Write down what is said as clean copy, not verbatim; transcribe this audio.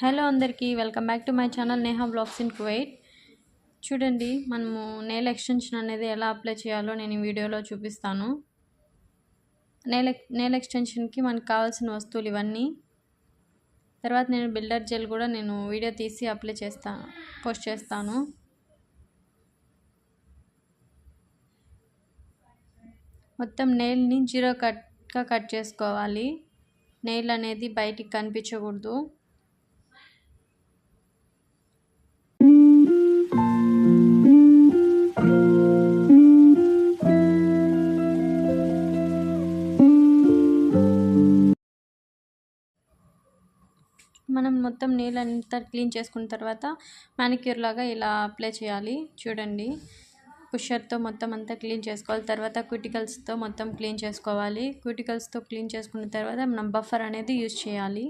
Hello అందరికీ welcome back to my channel Neha blogs in Kuwait. చూడండి, మనము నెయిల్ ఎక్స్టెన్షన్ అనేది ఎలా అప్లై చేయాలో నేను ఈ వీడియోలో చూపిస్తాను. నెయిల్ ఎక్స్టెన్షన్కి మనకు కావాల్సిన వస్తువులు ఇవన్నీ. తర్వాత నేను బిల్డర్ జెల్ కూడా నేను వీడియో తీసి పోస్ట్ చేస్తాను. మొత్తం నెయిల్ని జీరో కట్గా కట్ చేసుకోవాలి. నెయిల్ అనేది బయటికి కనిపించకూడదు. మనం మొత్తం నెయిల్ అంతా క్లీన్ చేసుకున్న తర్వాత మానిక్యూర్ లాగా ఇలా అప్లై చేయాలి. చూడండి, పుషర్తో మొత్తం అంతా క్లీన్ చేసుకోవాలి. తర్వాత క్యూటికల్స్తో మొత్తం క్లీన్ చేసుకోవాలి. క్యూటికల్స్తో క్లీన్ చేసుకున్న తర్వాత మనం బఫర్ అనేది యూజ్ చేయాలి.